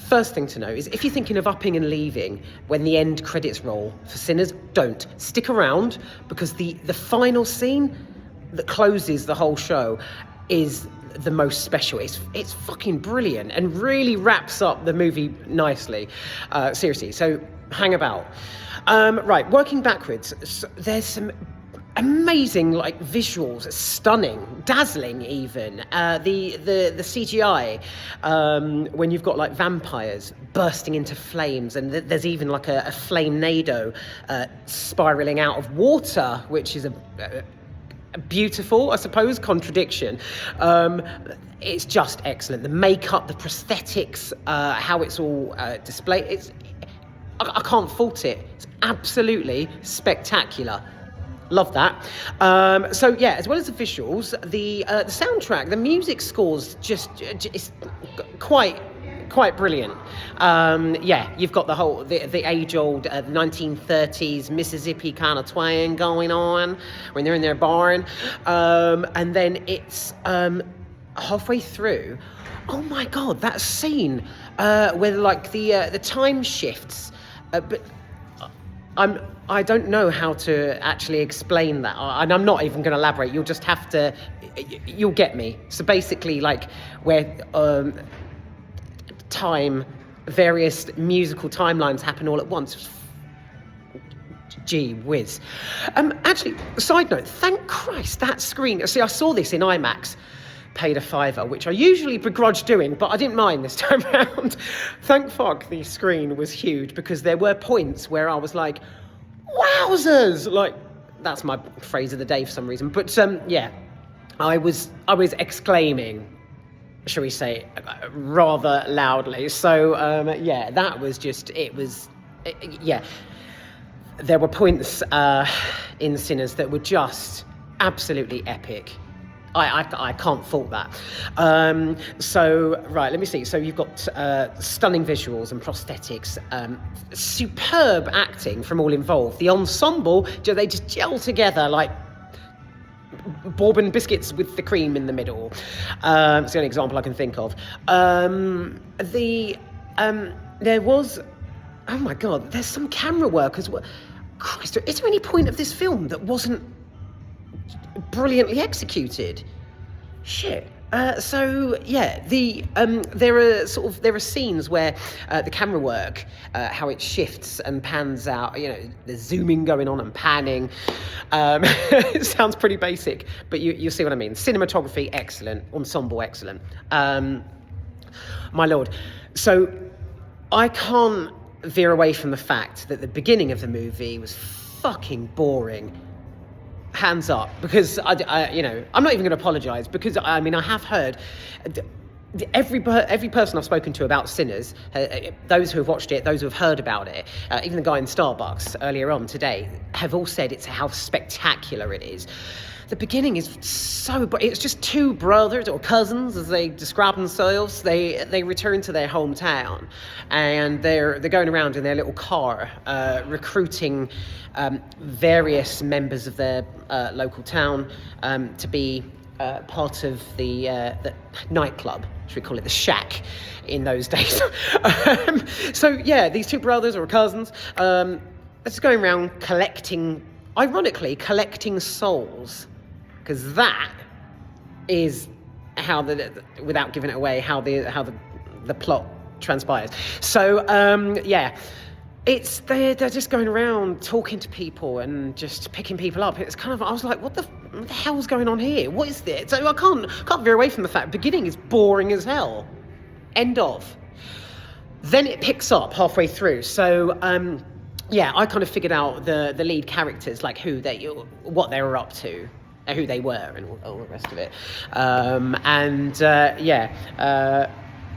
First thing to know is if you're thinking of upping and leaving when the end credits roll for Sinners, don't. Stick around, because the final scene that closes the whole show is the most special. It's fucking brilliant and really wraps up the movie nicely. Seriously, so hang about. Right, working backwards, so there's some amazing visuals, stunning, dazzling even. The CGI, when you've got vampires bursting into flames, and there's even a flame-nado spiraling out of water, which is a beautiful, I suppose, contradiction. It's just excellent. The makeup, the prosthetics, how it's all displayed, I can't fault it. It's absolutely spectacular. Love that. So yeah, as well as the visuals, the soundtrack, the music score's just it's quite brilliant. Yeah, you've got the age-old 1930s Mississippi kind of twang going on when they're in their barn, and then it's halfway through. Oh my God, that scene where the time shifts, but I don't know how to actually explain that, and I'm not even going to elaborate. You'll just have to, you'll get me. So basically, where various musical timelines happen all at once. Gee whiz. Actually, side note, thank Christ that screen. See, I saw this in IMAX. Paid a £5, which I usually begrudge doing, but I didn't mind this time around. Thank fuck the screen was huge, because there were points where I was like, wowzers! That's my phrase of the day for some reason. But yeah, I was exclaiming, shall we say, rather loudly. So yeah, that was just, yeah. There were points in Sinners that were just absolutely epic. I can't fault that. So, right, let me see. So you've got stunning visuals and prosthetics, superb acting from all involved. The ensemble, they just gel together like bourbon biscuits with the cream in the middle. It's the only example I can think of. There was, oh my God, there's some camera work as well. Christ, is there any point of this film that wasn't brilliantly executed? Shit. So yeah, there are scenes where the camera work, how it shifts and pans out. There's zooming going on and panning. It sounds pretty basic, but you see what I mean. Cinematography excellent, ensemble excellent. My lord. So I can't veer away from the fact that the beginning of the movie was fucking boring. Hands up, because I'm not even going to apologise, because I have heard every person I've spoken to about Sinners, those who have watched it, those who have heard about it, even the guy in Starbucks earlier on today, have all said it's how spectacular it is. The beginning is it's just two brothers or cousins, as they describe themselves. They return to their hometown, and they're going around in their little car, recruiting various members of their local town to be part of the nightclub, should we call it the shack in those days. So yeah, these two brothers or cousins, just going around collecting souls. Because that is how without giving it away, how the plot transpires. So yeah, they're just going around talking to people and just picking people up. It's kind of, I was like, what the hell's going on here? What is this? So I can't veer away from the fact beginning is boring as hell. End of. Then it picks up halfway through. So yeah, I kind of figured out the lead characters, what they were up to, who they were, and all the rest of it.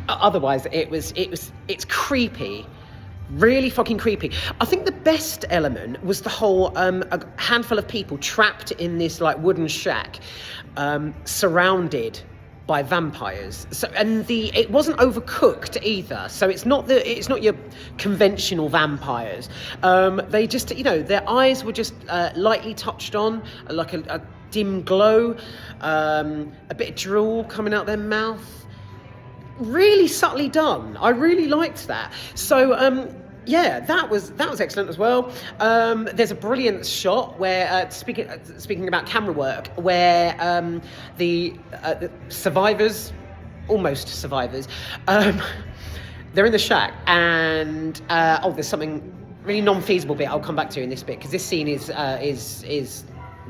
Otherwise it's creepy, really fucking creepy. I think the best element was the whole a handful of people trapped in this wooden shack, surrounded by vampires. So, and it wasn't overcooked either. So it's not your conventional vampires. They just, their eyes were just lightly touched on, like a dim glow, a bit of drool coming out their mouth. really subtly done. I really liked that. So yeah, that was excellent as well. There's a brilliant shot where speaking about camera work, where the survivors, almost survivors, they're in the shack, and there's something really non-feasible bit I'll come back to in this bit, because this scene is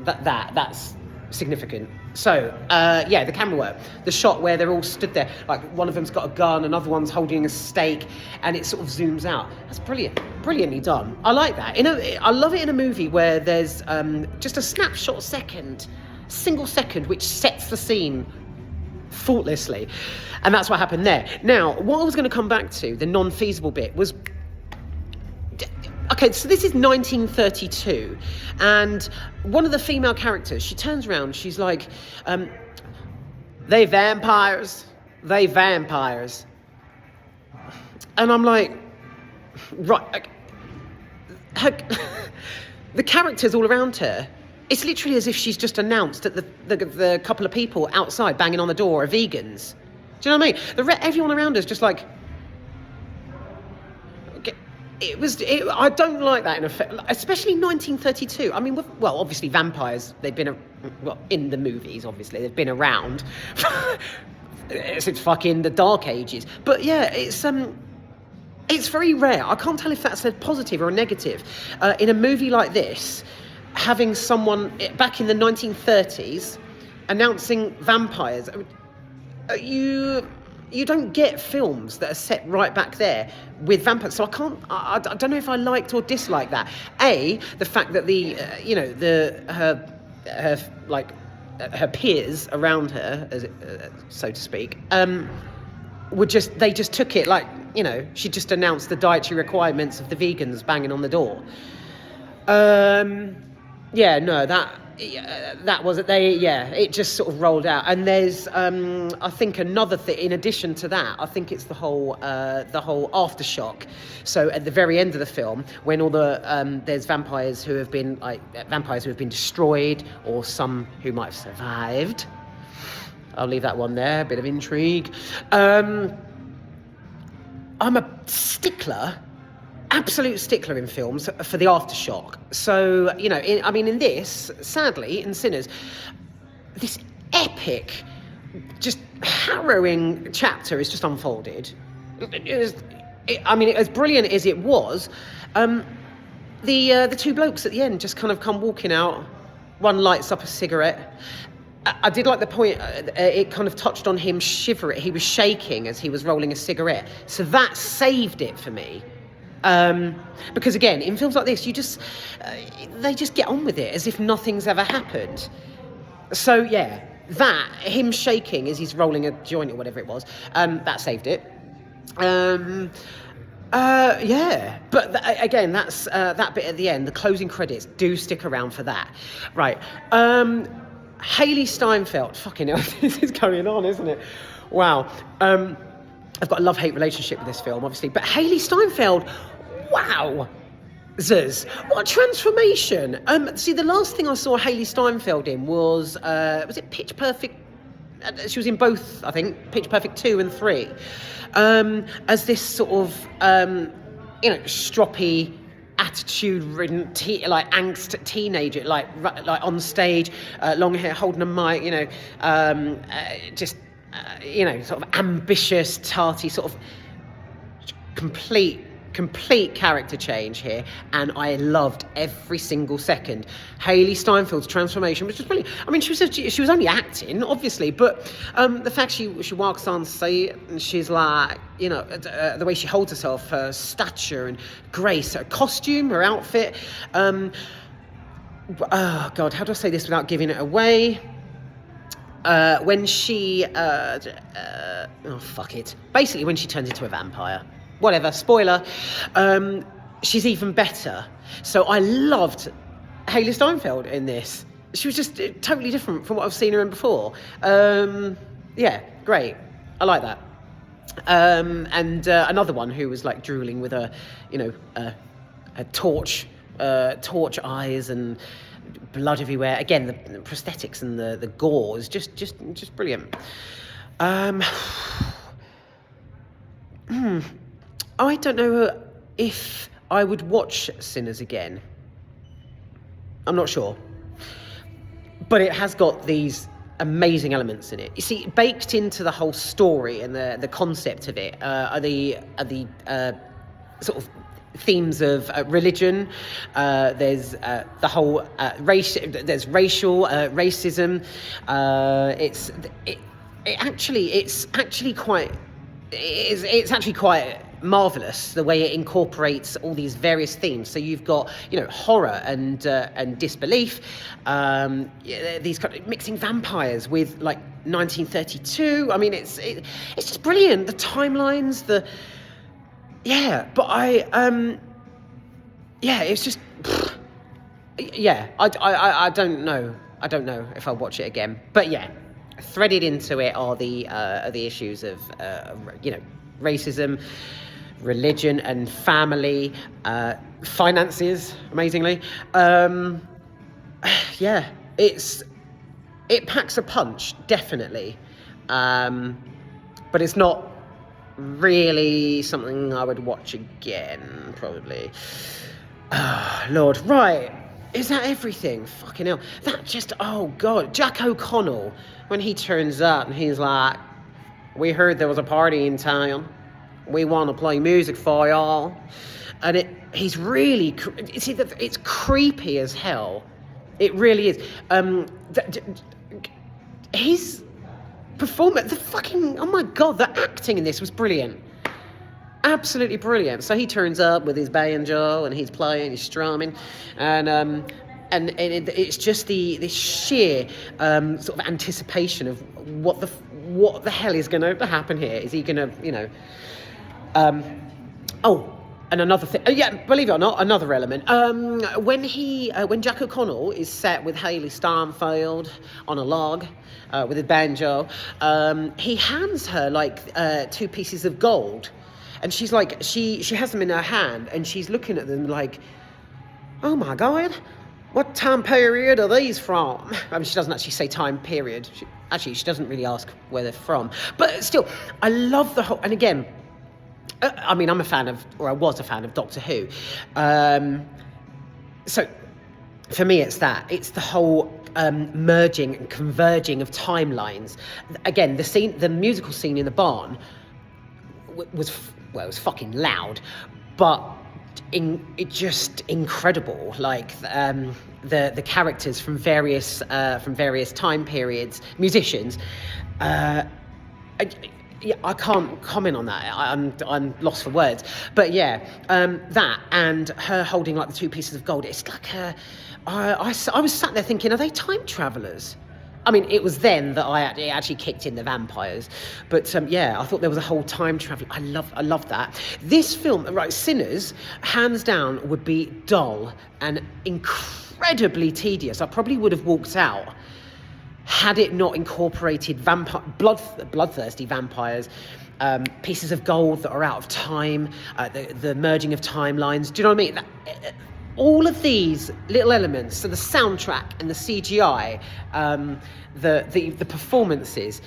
that's significant. So yeah, the camera work, the shot where they're all stood there, like one of them's got a gun, another one's holding a stake, and it sort of zooms out. That's brilliantly done. I like that. I love it in a movie where there's just a snapshot single second, which sets the scene faultlessly, and that's what happened there. Now, what I was going to come back to, the non-feasible bit, was, okay, so this is 1932, and one of the female characters, she turns around, she's like, they vampires. And I'm like, right, the characters all around her, it's literally as if she's just announced that the couple of people outside banging on the door are vegans. Do you know what I mean? Everyone around her is just like, I don't like that in a film, especially 1932. I mean, well, obviously vampires, they've been, in the movies, obviously, they've been around since fucking the Dark Ages. But yeah, it's very rare. I can't tell if that's a positive or a negative. In a movie like this, having someone back in the 1930s announcing vampires, you don't get films that are set right back there with vampires. So I don't know if I liked or disliked that. The fact that her peers around her, so to speak, they just took it like, she just announced the dietary requirements of the vegans banging on the door. That was it. It just sort of rolled out. And there's, I think, another thing in addition to that. I think it's the whole aftershock. So at the very end of the film, when all there's vampires who have been destroyed, or some who might have survived. I'll leave that one there. A bit of intrigue. I'm a absolute stickler in films for the aftershock. So, in this, sadly, in Sinners, this epic, just harrowing chapter is just unfolded. As brilliant as it was, the two blokes at the end just kind of come walking out. One lights up a cigarette. I did like the point, it kind of touched on him shivering. He was shaking as he was rolling a cigarette. So that saved it for me. Because again, in films like this, they just get on with it as if nothing's ever happened. So yeah, him shaking as he's rolling a joint or whatever it was, that saved it. But again, that's that bit at the end. The closing credits do stick around for that, right? Haley Steinfeld, fucking hell, this is going on, isn't it? Wow. I've got a love-hate relationship with this film, obviously, but Haley Steinfeld, wow, what transformation! See, the last thing I saw Haley Steinfeld in was it Pitch Perfect? She was in both, I think, Pitch Perfect 2 and 3, as this sort of, stroppy, attitude-ridden, angst teenager, like on stage, long hair, holding a mic, sort of ambitious, tarty, sort of complete character change here, and I loved every single second. Haley Steinfeld's transformation was just brilliant. I mean, she was only acting, obviously, but the fact she walks on stage and she's like, the way she holds herself, her stature and grace, her costume, her outfit. Oh God, how do I say this without giving it away? When she, fuck it. Basically, when she turns into a vampire. Whatever, spoiler. She's even better. So I loved Haley Steinfeld in this. She was just totally different from what I've seen her in before. Yeah, great. I like that. And another one who was like drooling with a torch eyes and blood everywhere. Again, the prosthetics and the gore is just brilliant. I don't know if I would watch Sinners again. I'm not sure. But it has got these amazing elements in it. You see, baked into the whole story and the concept of it are the sort of themes of religion. There's the whole race. There's racial racism. It's actually quite marvelous the way it incorporates all these various themes. So you've got, horror and disbelief, these kind of mixing vampires with like 1932. I mean, it's just brilliant. The timelines, it's just, I don't know. I don't know if I'll watch it again, but yeah, threaded into it are the issues of racism, religion and family, finances, amazingly. It packs a punch, definitely, but it's not really something I would watch again, probably. Oh, Lord, right. Is that everything? Fucking hell. Oh God, Jack O'Connell, when he turns up and he's like, we heard there was a party in town. We want to play music for y'all. And he's really, it's creepy as hell. It really is. His performance, oh my God, the acting in this was brilliant. Absolutely brilliant. So he turns up with his banjo and he's playing, he's strumming, and it's just this sheer sort of anticipation of what the hell is going to happen here. Is he going to, and another thing, believe it or not, another element. When Jack O'Connell is set with Hayley Steinfeld on a log with his banjo, he hands her like 2 pieces of gold. And she's like, she has them in her hand, and she's looking at them like, oh my God, what time period are these from? I mean, she doesn't actually say time period. She doesn't really ask where they're from. But still, I love the whole, and again, I mean, I was a fan of Doctor Who. So for me, it's the whole merging and converging of timelines. Again, the musical scene in the barn was fucking loud, but it just incredible. Like the characters from various time periods, musicians. I can't comment on that. I'm lost for words. But yeah, that and her holding like the 2 pieces of gold. It's like I was sat there thinking, are they time travelers? I mean, it was then that it actually kicked in the vampires. But I thought there was a whole time travel. I love that. This film, right, Sinners, hands down, would be dull and incredibly tedious. I probably would have walked out had it not incorporated bloodthirsty vampires, pieces of gold that are out of time, the merging of timelines. Do you know what I mean? All of these little elements, so the soundtrack and the CGI, the performances,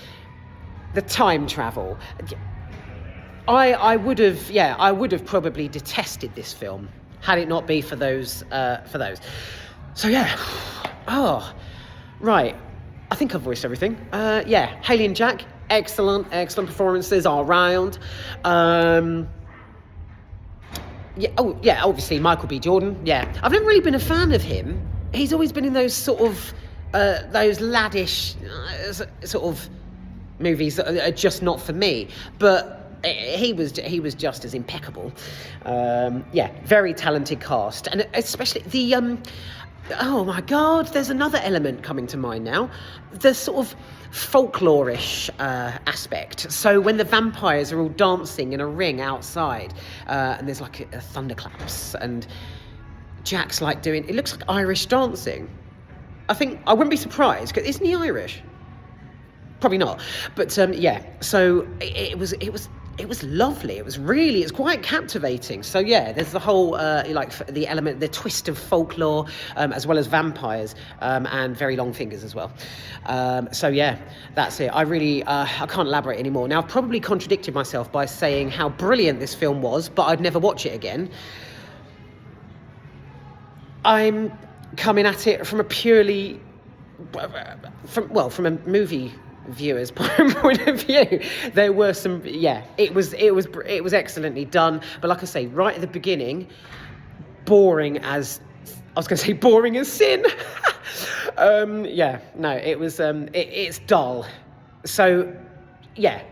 the time travel. I would have probably detested this film had it not be for those. So yeah. Oh, right. I think I've voiced everything. Hayley and Jack, excellent performances all round. Obviously Michael B. Jordan. Yeah, I've never really been a fan of him. He's always been in those sort of those laddish sort of movies that are just not for me. But he was just as impeccable. Very talented cast, and especially the oh my God, there's another element coming to mind now. The sort of folklorish aspect. So when the vampires are all dancing in a ring outside, and there's like a thunderclaps, and Jack's like doing, it looks like Irish dancing. I wouldn't be surprised, because isn't he Irish? Probably not. But so it was it was lovely. It's quite captivating. So yeah, there's the whole the element, the twist of folklore, as well as vampires, and very long fingers as well. So yeah, that's it. I can't elaborate anymore. Now, I've probably contradicted myself by saying how brilliant this film was, but I'd never watch it again. I'm coming at it from a purely from a movie viewer's point of view. There were some, it was excellently done, but like I say, right at the beginning, boring as sin. It's dull. So yeah,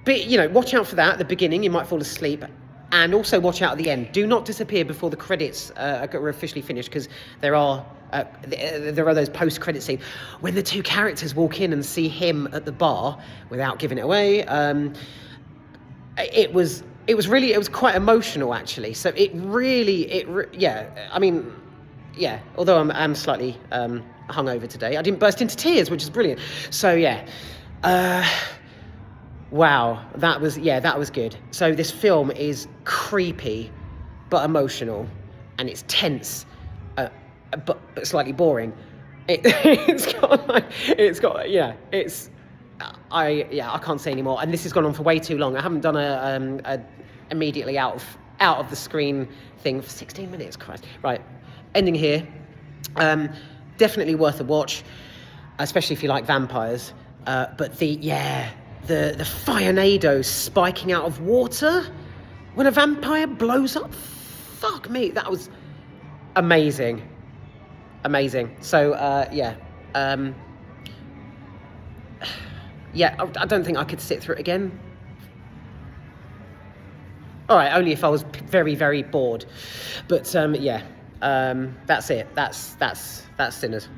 but watch out for that at the beginning. You might fall asleep. And also watch out at the end. Do not disappear before the credits are officially finished, because there are those post-credit scenes when the two characters walk in and see him at the bar without giving it away. It was quite emotional, actually. So although I'm slightly hungover today, I didn't burst into tears, which is brilliant. So yeah. Wow, that was good. So this film is creepy, but emotional, and it's tense, but slightly boring. I can't say anymore. And this has gone on for way too long. I haven't done a immediately out of the screen thing for 16 minutes. Christ. Right, ending here. Definitely worth a watch, especially if you like vampires. But the firenado spiking out of water when a vampire blows up. Fuck me, that was amazing. So I don't think I could sit through it again. All right, only if I was very, very bored. But that's it. That's Sinners.